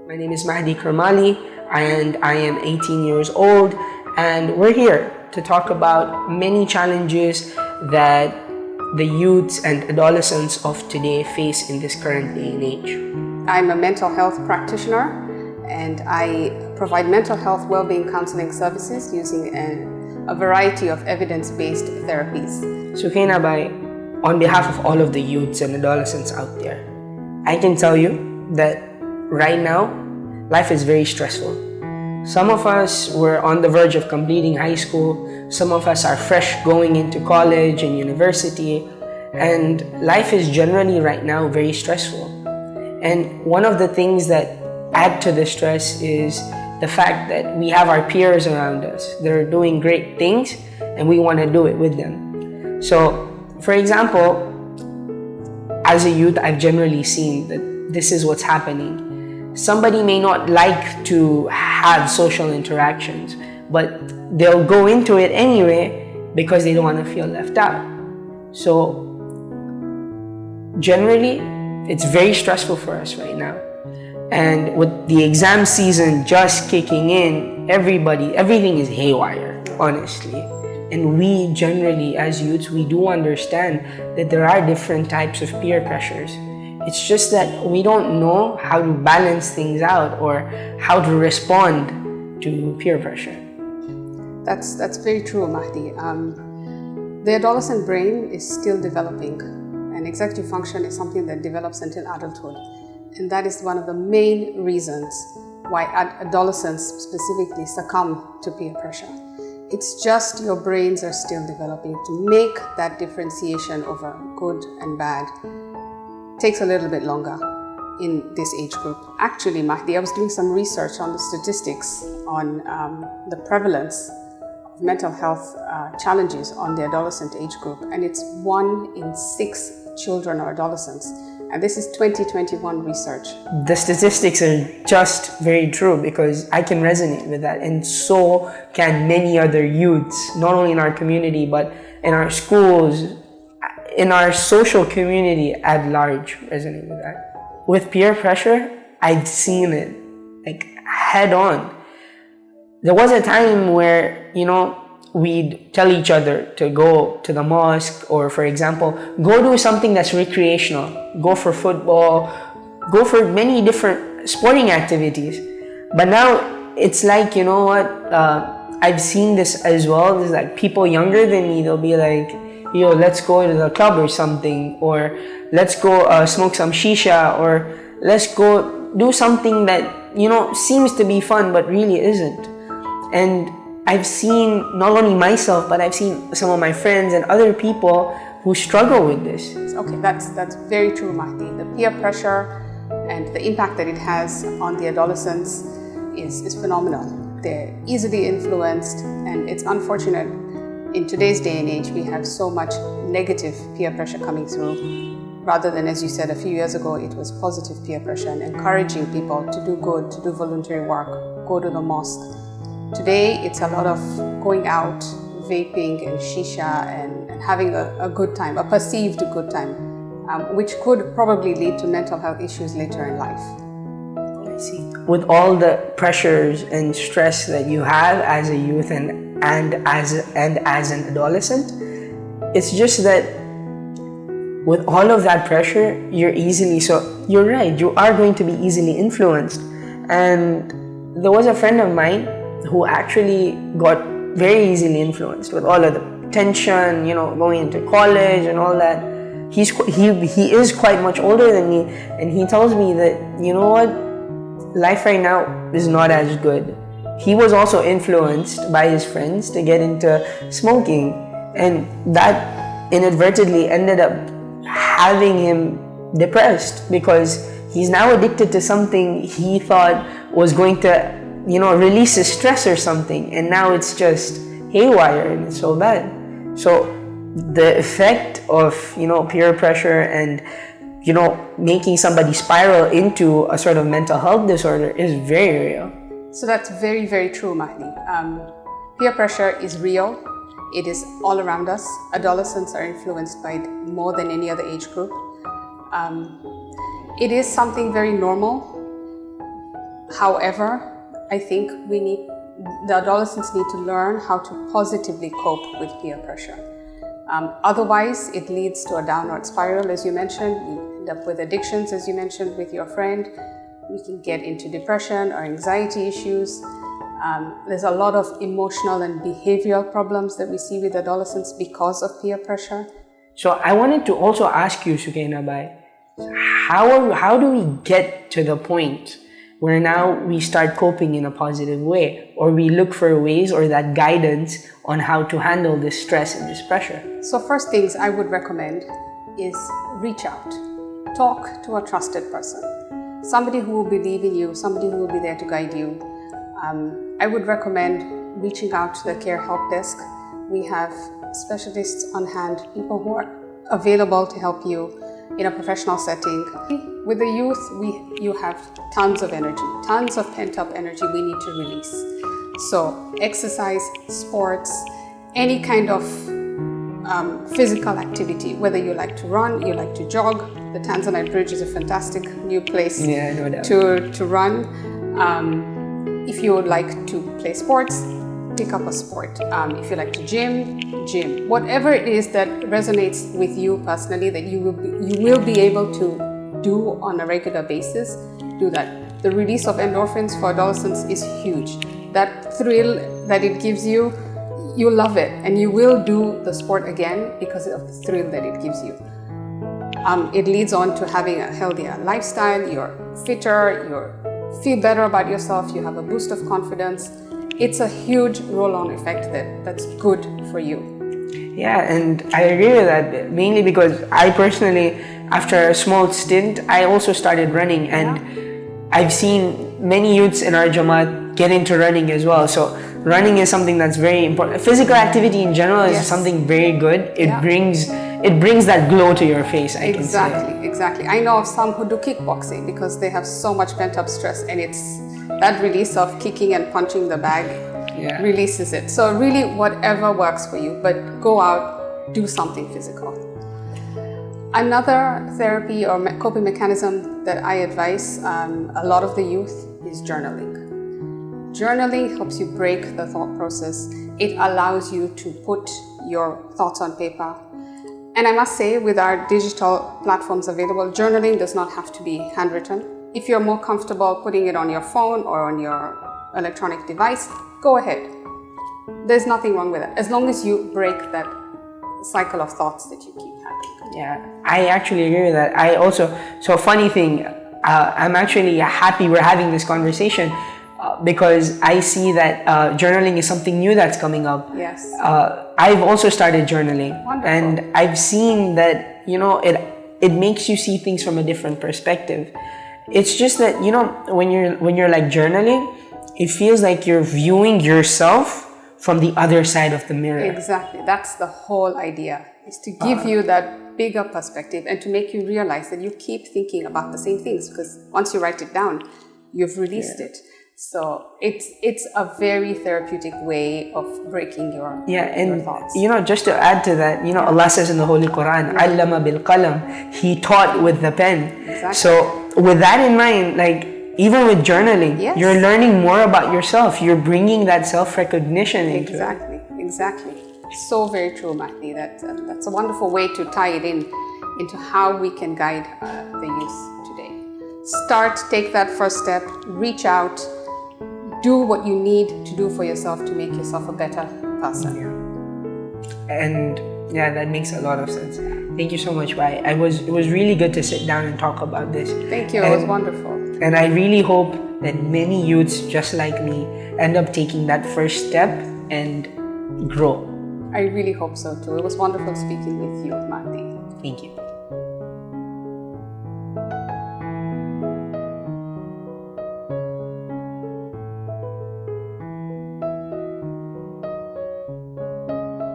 My name is Mehdi Karmali and I am 18 years old, and we're here to talk about many challenges that the youths and adolescents of today face in this current day and age. I'm a mental health practitioner and I provide mental health wellbeing counseling services using a variety of evidence-based therapies. Sukaina, on behalf of all of the youths and adolescents out there, I can tell you that right now, life is very stressful. Some of us were on the verge of completing high school. Some of us are fresh going into college and university. And life is generally right now very stressful. And one of the things that add to the stress is the fact that we have our peers around us. They're doing great things and we want to do it with them. So, for example, as a youth, I've generally seen that this is what's happening. Somebody may not like to have social interactions, but they'll go into it anyway because they don't want to feel left out. So generally, it's very stressful for us right now. And with the exam season just kicking in, everything is haywire, honestly. And we generally, as youths, we do understand that there are different types of peer pressures. It's just that we don't know how to balance things out or how to respond to peer pressure. That's very true, Mehdi. The adolescent brain is still developing, and executive function is something that develops until adulthood. And that is one of the main reasons why adolescents specifically succumb to peer pressure. It's just your brains are still developing. To make that differentiation over good and bad takes a little bit longer in this age group. Actually, Mehdi, I was doing some research on the statistics on the prevalence of mental health challenges on the adolescent age group, and it's 1 in 6 children or adolescents. And this is 2021 research. The statistics are just very true because I can resonate with that, and so can many other youths, not only in our community, but in our schools, in our social community at large, resonate with that. With peer pressure, I've seen it like head on. There was a time where, we'd tell each other to go to the mosque, or for example, go do something that's recreational, go for football, go for many different sporting activities. But now it's like, I've seen this as well. There's like people younger than me, they'll be like, yo, let's go to the club or something, or let's go smoke some shisha, or let's go do something that, seems to be fun but really isn't. And I've seen not only myself, but I've seen some of my friends and other people who struggle with this. Okay, that's very true, Mehdi. The peer pressure and the impact that it has on the adolescents is phenomenal. They're easily influenced, and it's unfortunate. In today's day and age, we have so much negative peer pressure coming through, rather than, as you said, a few years ago, it was positive peer pressure and encouraging people to do good, to do voluntary work, go to the mosque. Today, it's a lot of going out, vaping and shisha and having a good time, a perceived good time, which could probably lead to mental health issues later in life. I see. With all the pressures and stress that you have as a youth and as an adolescent, it's just that with all of that pressure, you're right, you are going to be easily influenced. And there was a friend of mine who actually got very easily influenced with all of the tension, going into college and all that. He is quite much older than me, and he tells me that, life right now is not as good. He was also influenced by his friends to get into smoking, and that inadvertently ended up having him depressed because he's now addicted to something he thought was going to, release his stress or something, and now it's just haywire and it's so bad. So the effect of, peer pressure and, making somebody spiral into a sort of mental health disorder is very real. So that's very, very true, Mehdi. Peer pressure is real. It is all around us. Adolescents are influenced by it more than any other age group. It is something very normal. However, I think the adolescents need to learn how to positively cope with peer pressure. Otherwise, it leads to a downward spiral, as you mentioned. You end up with addictions, as you mentioned, with your friend. We can get into depression or anxiety issues. There's a lot of emotional and behavioral problems that we see with adolescents because of peer pressure. So I wanted to also ask you, Sukaina, how do we get to the point where now we start coping in a positive way, or we look for ways or that guidance on how to handle this stress and this pressure? So first things I would recommend is reach out. Talk to a trusted person. Somebody who will believe in you, somebody who will be there to guide you. I would recommend reaching out to the Care Help Desk. We have specialists on hand, people who are available to help you in a professional setting. With the youth, you have tons of energy, tons of pent-up energy we need to release. So exercise, sports, any kind of physical activity, whether you like to run, you like to jog. The Tanzanite Bridge is a fantastic new place to run. If you would like to play sports, pick up a sport. If you like to gym. Whatever it is that resonates with you personally, that you will be able to do on a regular basis, do that. The release of endorphins for adolescents is huge. That thrill that it gives you, you love it, and you will do the sport again because of the thrill that it gives you. It leads on to having a healthier lifestyle. You're fitter, you feel better about yourself, you have a boost of confidence. It's a huge roll-on effect that's good for you. Yeah, and I agree with that, mainly because I personally, after a small stint, I also started running, and I've seen many youths in our Jamaat get into running as well. So running is something that's very important. Physical activity in general is something very good. It brings that glow to your face, I can say. Exactly. I know of some who do kickboxing because they have so much pent-up stress, and it's that release of kicking and punching the bag releases it. So really, whatever works for you, but go out, do something physical. Another therapy or coping mechanism that I advise a lot of the youth is journaling. Journaling helps you break the thought process. It allows you to put your thoughts on paper. And I must say, with our digital platforms available, journaling does not have to be handwritten. If you're more comfortable putting it on your phone or on your electronic device, go ahead. There's nothing wrong with it, as long as you break that cycle of thoughts that you keep having. Yeah, I actually agree with that. So funny thing, I'm actually happy we're having this conversation because I see that journaling is something new that's coming up. Yes. I've also started journaling. Wonderful. And I've seen that, it makes you see things from a different perspective. It's just that, when you're like journaling, it feels like you're viewing yourself from the other side of the mirror. Exactly. That's the whole idea, is to give you that bigger perspective and to make you realize that you keep thinking about the same things, because once you write it down, you've released it. So it's a very therapeutic way of breaking your thoughts. Just to add to that, Allah says in the Holy Quran, "Allama bil qalam," He taught with the pen. Exactly. So with that in mind, like even with journaling, you're learning more about yourself. You're bringing that self-recognition into it. Exactly. So very true, Mehdi. That's a wonderful way to tie it into how we can guide the youth today. Take that first step, reach out, do what you need to do for yourself to make yourself a better person. And that makes a lot of sense. Thank you so much, Bai. It was really good to sit down and talk about this. Thank you. It was wonderful. And I really hope that many youths just like me end up taking that first step and grow. I really hope so too. It was wonderful speaking with you, Mehdi. Thank you.